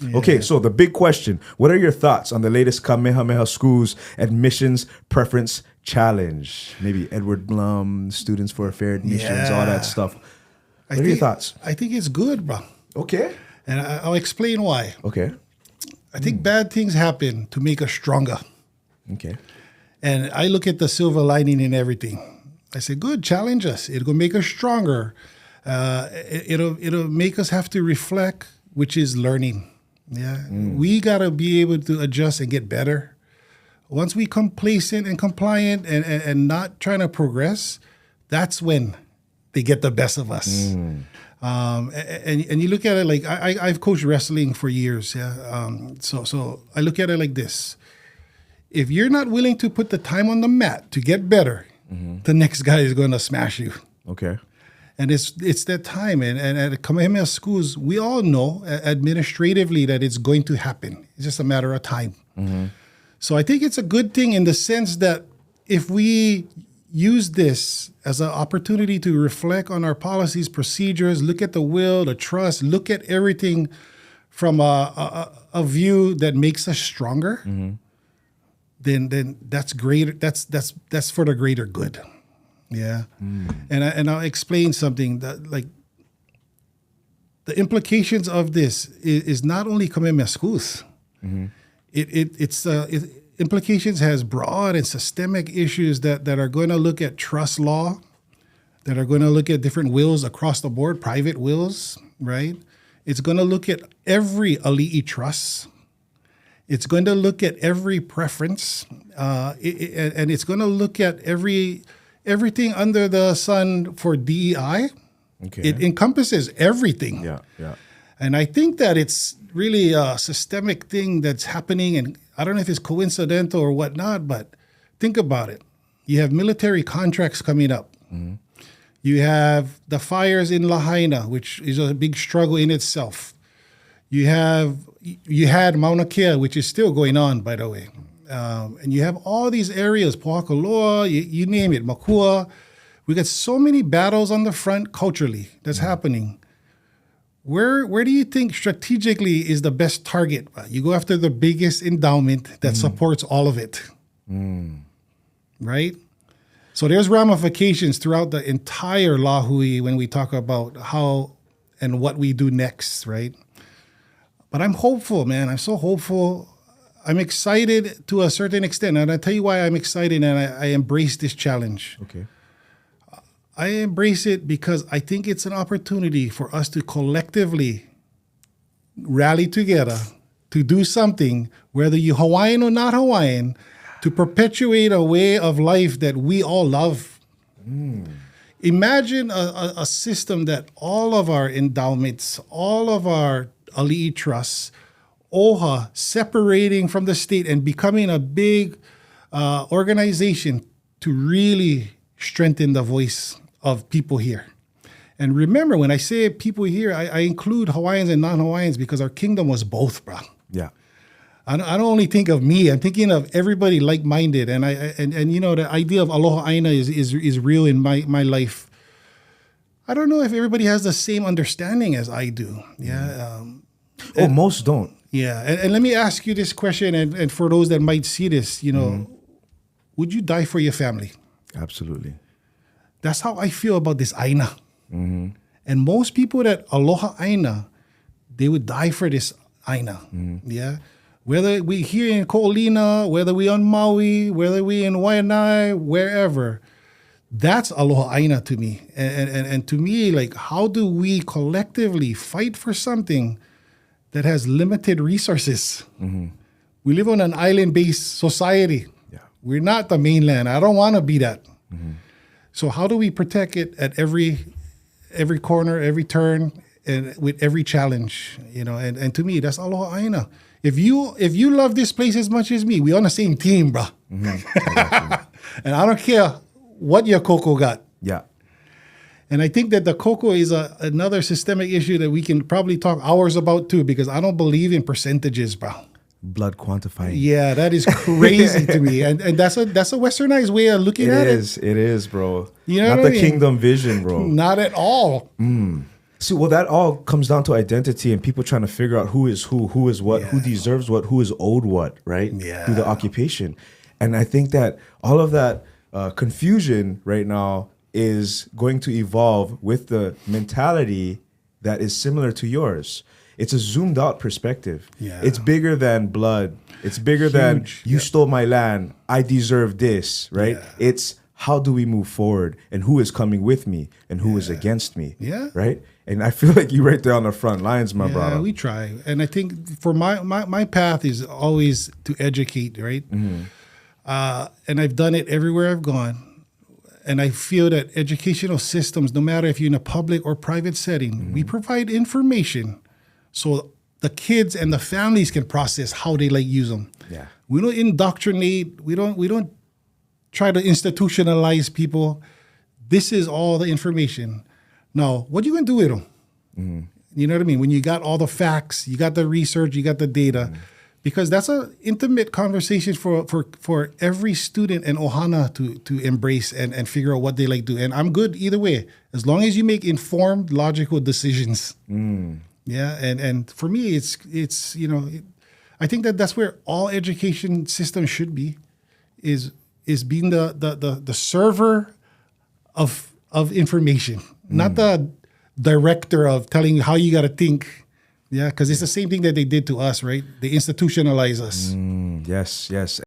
Yeah. Okay, so the big question, what are your thoughts on the latest Kamehameha Schools Admissions Preference Challenge? Maybe Edward Blum, Students for Fair Admissions, all that stuff. What are your thoughts? I think it's good, bro. Okay. And I'll explain why. Okay. I think bad things happen to make us stronger. Okay. And I look at the silver lining in everything. I say, good, challenge us. It'll make us stronger. It'll make us have to reflect, which is learning. Yeah, we gotta be able to adjust and get better. Once we complacent and compliant and not trying to progress, that's when they get the best of us. And you look at it like I've coached wrestling for years. Yeah, so I look at it like this: if you're not willing to put the time on the mat to get better, the next guy is going to smash you. Okay. And it's that time. And at Kamehameha Schools, we all know administratively that it's going to happen. It's just a matter of time. So I think it's a good thing in the sense that if we use this as an opportunity to reflect on our policies, procedures, look at the will, the trust, look at everything from a view that makes us stronger, then that's greater. That's for the greater good. Yeah, and I'll explain something that like the implications of this is not only Kamehameha Schools. Its implications has broad and systemic issues that are going to look at trust law, that are going to look at different wills across the board, private wills, right? It's going to look at every ʻAliʻi trust. It's going to look at every preference, and it's going to look at everything under the sun for DEI. Okay. It encompasses everything. Yeah. And I think that it's really a systemic thing that's happening. And I don't know if it's coincidental or whatnot, but think about it. You have military contracts coming up. You have the fires in Aloha ʻāina, which is a big struggle in itself. You had Mauna Kea, which is still going on, by the way. And you have all these areas, Poakaloa, you name it, Makua. We got so many battles on the front culturally that's happening. Where do you think strategically is the best target? You go after the biggest endowment that supports all of it, right? So there's ramifications throughout the entire lāhui when we talk about how and what we do next, right? But I'm hopeful, man. I'm so hopeful. I'm excited to a certain extent. And I'll tell you why I'm excited and I embrace this challenge. Okay. I embrace it because I think it's an opportunity for us to collectively rally together to do something, whether you're Hawaiian or not Hawaiian, to perpetuate a way of life that we all love. Imagine a system that all of our endowments, all of our ʻAliʻi trusts, OHA separating from the state and becoming a big organization to really strengthen the voice of people here. And remember, when I say people here, I include Hawaiians and non-Hawaiians because our kingdom was both, bro. Yeah. I don't only think of me. I'm thinking of everybody like-minded. And you know, the idea of Aloha ʻāina is real in my life. I don't know if everybody has the same understanding as I do. Yeah. Most don't. Yeah. And let me ask you this question, and for those that might see this, you know, would you die for your family? Absolutely. That's how I feel about this ʻāina. And most people that Aloha ʻāina, they would die for this ʻāina. Yeah. Whether we here in Ko'olina, whether we on Maui, whether we in Waianae, wherever, that's Aloha ʻāina to me. And to me, like, how do we collectively fight for something that has limited resources? We live on an island-based society. Yeah. We're not the mainland. I don't want to be that. So how do we protect it at every corner, every turn, and with every challenge? You know, and to me, that's Aloha ʻāina. If you love this place as much as me, we on the same team, bro. And I don't care what your koko got. Yeah. And I think that the koko is another systemic issue that we can probably talk hours about too, because I don't believe in percentages, bro. Blood quantifying. Yeah, that is crazy to me. And that's a westernized way of looking at it. It is, bro. You know Not what I the mean? kingdom vision, bro. Not at all. See, well, that all comes down to identity and people trying to figure out who is what, who deserves what, who is owed what, right? Yeah. Through the occupation. And I think that all of that confusion right now is going to evolve with the mentality that is similar to yours. It's a zoomed out perspective. Yeah. It's bigger than blood. It's bigger than you stole my land, I deserve this, right? Yeah. It's how do we move forward and who is coming with me and who is against me, right? And I feel like you're right there on the front lines, my brother. Yeah, we try. And I think for my path is always to educate, right? And I've done it everywhere I've gone. And I feel that educational systems, no matter if you're in a public or private setting, we provide information so the kids and the families can process how they like use them. Yeah. We don't indoctrinate. We don't try to institutionalize people. This is all the information. Now, what are you going to do with them? You know what I mean? When you got all the facts, you got the research, you got the data, because that's an intimate conversation for every student and ohana to embrace and figure out what they like to do. And I'm good either way, as long as you make informed, logical decisions. Yeah, and for me, it's you know, I think that's where all education systems should be, is being the server of information, not the director of telling you how you got to think. Yeah, because it's the same thing that they did to us, right? They institutionalize us. Yes.